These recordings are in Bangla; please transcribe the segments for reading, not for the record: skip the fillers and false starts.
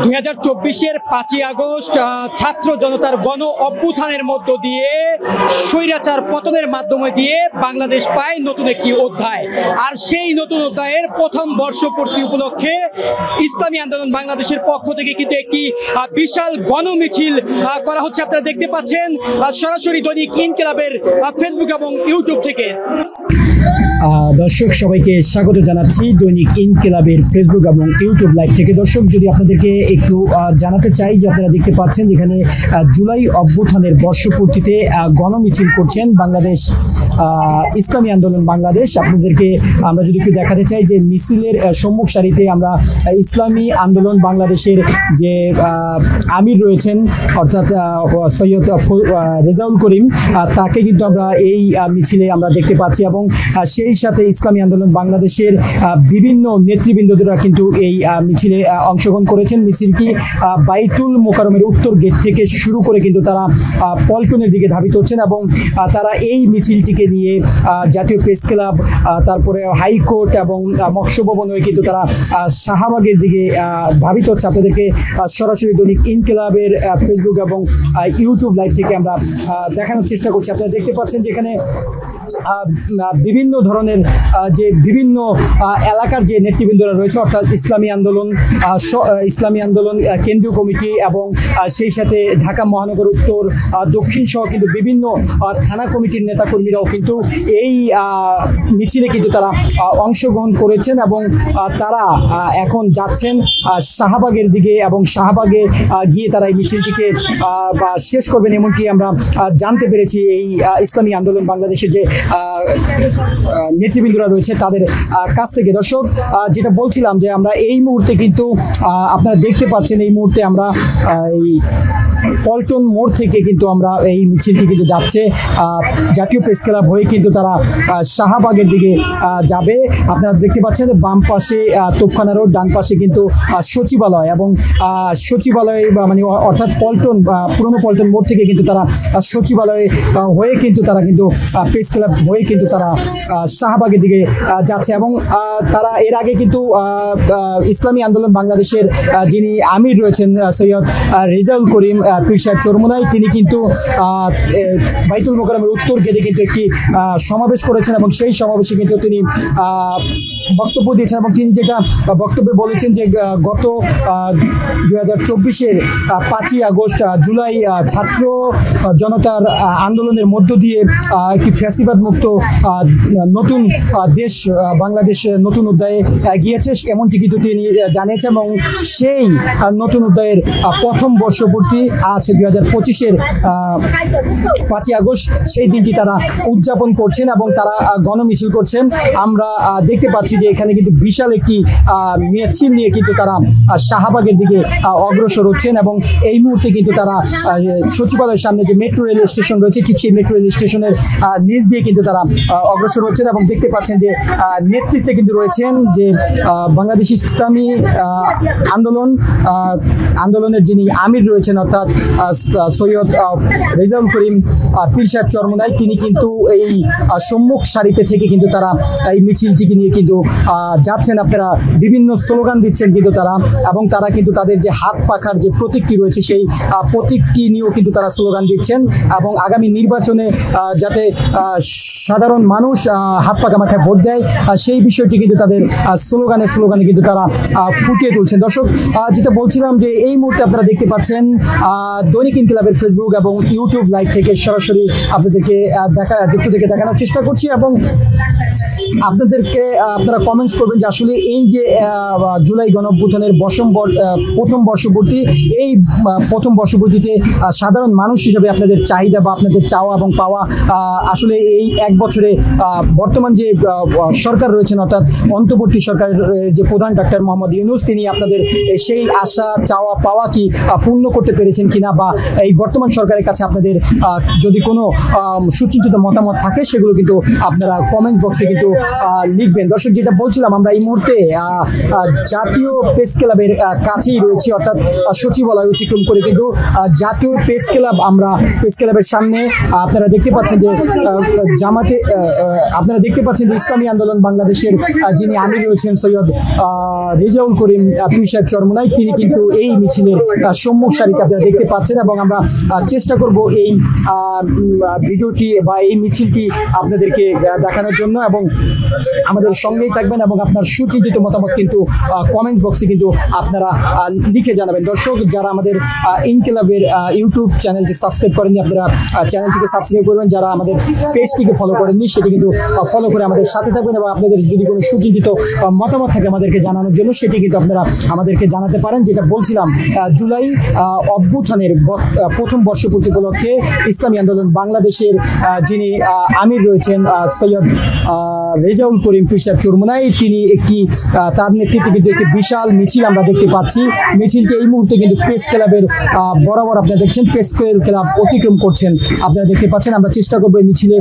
2024-এর 5ই আগস্ট ছাত্র জনতার গণ অভ্যুত্থানের মধ্য দিয়ে স্বৈরাচার পতনের মাধ্যমে দিয়ে বাংলাদেশ পায় নতুন একটি অধ্যায়। আর সেই নতুন অধ্যায়ের প্রথম বর্ষপূর্তি উপলক্ষে ইসলামী আন্দোলন বাংলাদেশের পক্ষ থেকে কিন্তু একটি বিশাল গণমিছিল করা হচ্ছে। আপনারা দেখতে পাচ্ছেন সরাসরি দৈনিক ইনকিলাবের ফেসবুক এবং ইউটিউব থেকে। দর্শক সবাইকে স্বাগত জানাচ্ছি দৈনিক ইনকিলাবের ফেসবুক এবং ইউটিউব লাইভ থেকে। দর্শক যদি আপনাদেরকে একটু জানাতে চাই যে আপনারা দেখতে পাচ্ছেন যেখানে জুলাই অভ্যুত্থানের বর্ষপূর্তিতে গণমিছিল করছেন বাংলাদেশ ইসলামী আন্দোলন বাংলাদেশ। আপনাদেরকে আমরা যদি একটু দেখাতে চাই যে মিছিলের সম্মুখ সারিতে আমরা ইসলামী আন্দোলন বাংলাদেশের যে আমির রয়েছেন অর্থাৎ সৈয়দ রেজাউল করিম, তাকে কিন্তু আমরা এই মিছিলে আমরা দেখতে পাচ্ছি এবং সেই সাথে ইসলামী আন্দোলন বাংলাদেশের বিভিন্ন নেতৃবৃন্দরা কিন্তু এই মিছিলে অংশগ্রহণ করেছেন। মিছিলটি বাইতুল মোকাররমের উত্তর গেট থেকে শুরু করে কিন্তু তারা পল্টনের দিকে ধাবিত হচ্ছেন এবং তারা এই মিছিলটিকে নিয়ে জাতীয় প্রেস ক্লাব, তারপরে হাইকোর্ট এবং মৎস্য ভবন হয়ে কিন্তু তারা শাহবাগের দিকে ধাবিত হচ্ছে। আপনাদেরকে সরাসরি দৈনিক ইনকিলাবের ফেসবুক এবং ইউটিউব লাইভ থেকে আমরা দেখানোর চেষ্টা করছি। আপনারা দেখতে পাচ্ছেন যেখানে বিভিন্ন ধরনের যে বিভিন্ন এলাকার যে নেতৃবৃন্দরা রয়েছে অর্থাৎ ইসলামী আন্দোলন কেন্দ্রীয় কমিটি এবং সেই সাথে ঢাকা মহানগর উত্তর দক্ষিণ সহ কিন্তু বিভিন্ন থানা কমিটির নেতাকর্মীরাও কিন্তু এই মিছিলে কিন্তু তারা অংশগ্রহণ করেছেন এবং তারা এখন যাচ্ছেন শাহবাগের দিকে এবং শাহবাগে গিয়ে তারা এই মিছিলটিকে শেষ করবেন এমনকি আমরা জানতে পেরেছি এই ইসলামী আন্দোলন বাংলাদেশের যে নেতৃবৃন্দরা রয়েছে তাদের কাছ থেকে। দর্শক যেটা বলছিলাম যে আমরা এই মুহূর্তে কিন্তু আপনারা দেখতে পাচ্ছেন এই মুহূর্তে আমরা এই পল্টন মোড় থেকে কিন্তু আমরা এই মিছিলটি কিন্তু যাচ্ছে জাতীয় প্রেস ক্লাব হয়ে কিন্তু তারা শাহবাগের দিকে যাবে। আপনারা দেখতে পাচ্ছেন বাম পাশে তোপখানা রোড, ডান পাশে কিন্তু সচিবালয় এবং সচিবালয় মানে অর্থাৎ পল্টন পুরনো পল্টন মোড় থেকে কিন্তু তারা সচিবালয় হয়ে কিন্তু তারা কিন্তু প্রেস ক্লাব হয়ে কিন্তু তারা শাহবাগের দিকে যাচ্ছে এবং তারা এর আগে কিন্তু ইসলামী আন্দোলন বাংলাদেশের যিনি আমির রয়েছেন সৈয়দ রেজাউল করিম পীর সাহেব চরমোনাই, তিনি কিন্তু বাইতুল মোকাররমের উত্তর গেটে কিন্তু একটি সমাবেশ করেছেন এবং সেই সমাবেশে কিন্তু তিনি বক্তব্য দিয়েছেন এবং তিনি যেটা বক্তব্যে বলেছেন যে গত 2024-এর 5ই আগস্ট জুলাই ছাত্র জনতার আন্দোলনের মধ্য দিয়ে একটি ফ্যাসিবাদ মুক্ত নতুন দেশ বাংলাদেশ নতুন অধ্যায়ে গিয়েছে এমনটি কিন্তু তিনি জানিয়েছেন এবং সেই নতুন অধ্যায়ের প্রথম বর্ষপূর্তি আজ 2025-এর 5ই আগস্ট সেই দিনটি তারা উদযাপন করছেন এবং তারা গণমিছিল করছেন। আমরা দেখতে পাচ্ছি যে এখানে কিন্তু বিশাল একটি মিছিল নিয়ে কিন্তু তারা শাহবাগের দিকে অগ্রসর হচ্ছেন এবং এই মুহূর্তে কিন্তু তারা সচিবালয়ের সামনে যে মেট্রো রেল স্টেশন রয়েছে ঠিক সেই মেট্রো রেল স্টেশনের নিচ দিয়ে কিন্তু তারা অগ্রসর হচ্ছেন এবং দেখতে পাচ্ছেন যে নেতৃত্বে কিন্তু রয়েছেন যে বাংলাদেশ ইসলামী আন্দোলনের যিনি আমির রয়েছেন অর্থাৎ সৈয়দ রেজাউল করিম পীর সাহেব চরমোনাই, তিনি কিন্তু এই সম্মুখ সারিতে থেকে কিন্তু তারা এই মিছিলটিকে নিয়ে কিন্তু যাচ্ছেন। আপনারা বিভিন্ন স্লোগান দিচ্ছেন কিন্তু তারা এবং তারা কিন্তু তাদের যে হাত পাখার যে প্রতীকটি রয়েছে সেই প্রতীকটি নিয়েও কিন্তু তারা স্লোগান দিচ্ছেন এবং আগামী নির্বাচনে যাতে সাধারণ মানুষ হাত পাখা মাথায় ভোট দেয় সেই বিষয়টি কিন্তু তাদের স্লোগানে কিন্তু তারা ফুটিয়ে তুলছেন। দর্শক যেটা বলছিলাম যে এই মুহূর্তে আপনারা দেখতে পাচ্ছেন দৈনিক ইনকিলাবের ফেসবুক এবং ইউটিউব লাইভ থেকে সরাসরি আপনাদেরকে যুক্ত থেকে দেখানোর চেষ্টা করছি এবং আপনারা কমেন্টস করবেন যে আসলে এই যে জুলাই গণঅভ্যুত্থানের প্রথম বর্ষপূর্তি, এই প্রথম বর্ষপূর্তিতে সাধারণ মানুষ হিসেবে আপনাদের চাহিদা বা আপনাদের চাওয়া এবং পাওয়া আসলে এই এক বছরে বর্তমান যে সরকার রয়েছেন অর্থাৎ অন্তর্বর্তী সরকারের যে প্রধান ডাক্তার মোহাম্মদ ইউনূস, তিনি আপনাদের সেই আশা চাওয়া পাওয়া কি পূর্ণ করতে পেরেছেন কিনা, বা এই বর্তমান সরকারের কাছে আপনাদের যদি কোনো সুচিন্তিত মতামত থাকে সেগুলো কিন্তু আপনারা কমেন্ট বক্সে কিন্তু লিখবেন। দর্শক, যেটা বলছিলাম, আমরা এই মুহূর্তে জাতীয় প্রেস ক্লাবের কাছেই রয়েছি, অর্থাৎ সচিবালয় অতিক্রম করে কিন্তু জাতীয় প্রেস ক্লাব, আমরা প্রেস ক্লাবের সামনে আপনারা দেখতে পাচ্ছেন যে ইসলামী আন্দোলন বাংলাদেশের যিনি আমির রয়েছেন সৈয়দ রেজাউল করিম পীর সাহেব চরমোনাই, তিনি কিন্তু এই মিছিলের সম্মুখ সারিতে আপনারা দেখতে পাচ্ছেন। এবং আমরা চেষ্টা করব এই ভিডিওটি বা এই মিছিলটি আপনাদেরকে দেখানোর জন্য, এবং আমাদের সঙ্গেই থাকবেন এবং আপনার সুচিন্তিত মতামত কিন্তু কমেন্ট বক্সে কিন্তু আপনারা লিখে জানাবেন। দর্শক, যারা আমাদের ইনকিলাবের ইউটিউব চ্যানেলটি সাবস্ক্রাইব করেননি, আপনারা চ্যানেলটিকে সাবস্ক্রাইব করবেন। যারা আমাদের পেজটিকে ফলো করেননি, সেটি কিন্তু ফলো করে আমাদের সাথে থাকবেন, এবং আপনাদের যদি কোনো সুচিন্তিত মতামত থাকে আমাদেরকে জানানোর জন্য, সেটি কিন্তু আপনারা আমাদেরকে জানাতে পারেন। যেটা বলছিলাম, জুলাই অভ্যুত্থানের প্রথম বর্ষপূর্তি উপলক্ষে ইসলামী আন্দোলন বাংলাদেশের যিনি আমির রয়েছেন সৈয়দ রেজাউল করিম পীর সাহেব চরমোনাই, তিনি তার নেতৃত্বে কিন্তু একটি বিশাল মিছিল আমরা দেখতে পাচ্ছি। মিছিলকে এই মুহূর্তে কিন্তু প্রেস ক্লাবের বরাবর আপনারা দেখছেন, প্রেস ক্লাব অতিক্রম করছেন, আপনারা দেখতে পাচ্ছেন। আমরা চেষ্টা করবো এই মিছিলে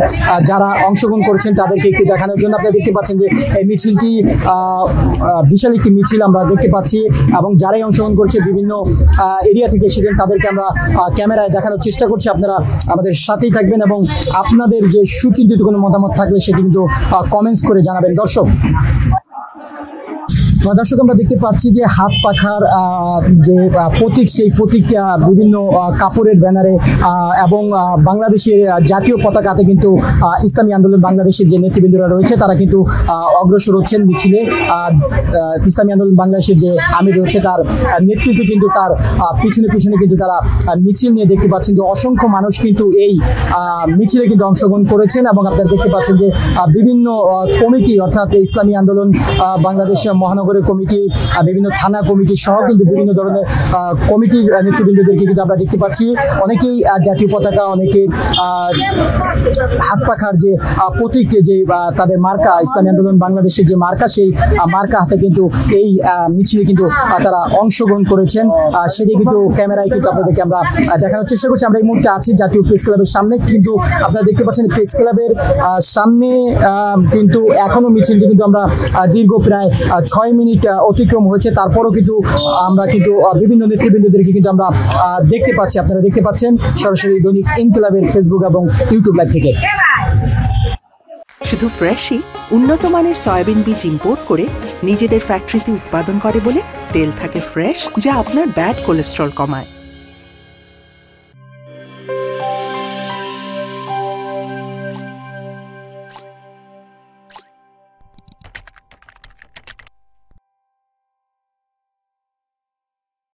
যারা অংশগ্রহণ করেছেন তাদেরকে একটু দেখানোর জন্য। আপনারা দেখতে পাচ্ছেন যে এই মিছিলটি বিশাল একটি মিছিল আমরা দেখতে পাচ্ছি, এবং যারাই অংশগ্রহণ করছে বিভিন্ন এরিয়া থেকে এসেছেন তাদেরকে আমরা ক্যামেরায় দেখানোর চেষ্টা করছি। আপনারা আমাদের সাথেই থাকবেন এবং আপনাদের যে সুচিন্তিত কোনো মতামত থাকলে সেটি কিন্তু কমেন্টস করে জানাবেন। দর্শক, আমরা দেখতে পাচ্ছি যে হাত পাখার যে প্রতীক, সেই প্রতীক বিভিন্ন কাপড়ের ব্যানারে এবং বাংলাদেশের জাতীয় পতাকাতে কিন্তু ইসলামী আন্দোলন বাংলাদেশের যে নেতৃবৃন্দরা রয়েছে তারা কিন্তু অগ্রসর হচ্ছেন মিছিলে। ইসলামী আন্দোলন বাংলাদেশের যে আমির রয়েছে তার নেতৃত্বে কিন্তু তার পিছনে কিন্তু তারা মিছিল নিয়ে দেখতে পাচ্ছেন যে অসংখ্য মানুষ কিন্তু এই মিছিলে কিন্তু অংশগ্রহণ করেছেন। এবং আপনারা দেখতে পাচ্ছেন যে বিভিন্ন কমিটি, অর্থাৎ ইসলামী আন্দোলন বাংলাদেশ মহানগর কমিটি, বিভিন্ন থানা কমিটি সহ কিন্তু বিভিন্ন ধরনের কমিটির নেতৃবৃন্দদেরকে কিন্তু আমরা দেখতে পাচ্ছি। অনেকেই জাতীয় পতাকা, অনেকে হাত পাখার যে প্রতীক, যে তাদের মার্কা, ইসলামী আন্দোলন বাংলাদেশের যে মার্কা, সেই মার্কা হাতে কিন্তু এই মিছিলে কিন্তু তারা অংশগ্রহণ করেছেন। সেটি কিন্তু ক্যামেরায় কিন্তু আপনাদেরকে আমরা দেখানোর চেষ্টা করছি। আমরা এই মুহূর্তে আছি জাতীয় প্রেস ক্লাবের সামনে, কিন্তু আপনারা দেখতে পাচ্ছেন প্রেস ক্লাবের সামনে কিন্তু এখনো মিছিলটি কিন্তু আমরা দীর্ঘ প্রায় 6 মিনিট অতিক্রম হয়েছে, তারপরও কিন্তু আমরা কিন্তু বিভিন্ন নেতৃবৃন্দদেরকে কিন্তু আমরা দেখতে পাচ্ছি। আপনারা দেখতে পাচ্ছেন সরাসরি দৈনিক ইনকিলাবের ফেসবুক এবং ইউটিউব লাইভ থেকে। শুধু ফ্রেশই, উন্নত মানের সয়াবিন বীজ ইম্পোর্ট করে নিজেদের ফ্যাক্টরিতে উৎপাদন করে বলে তেল থাকে ফ্রেশ, যা আপনার ব্যাড কোলেস্ট্রল কমায়।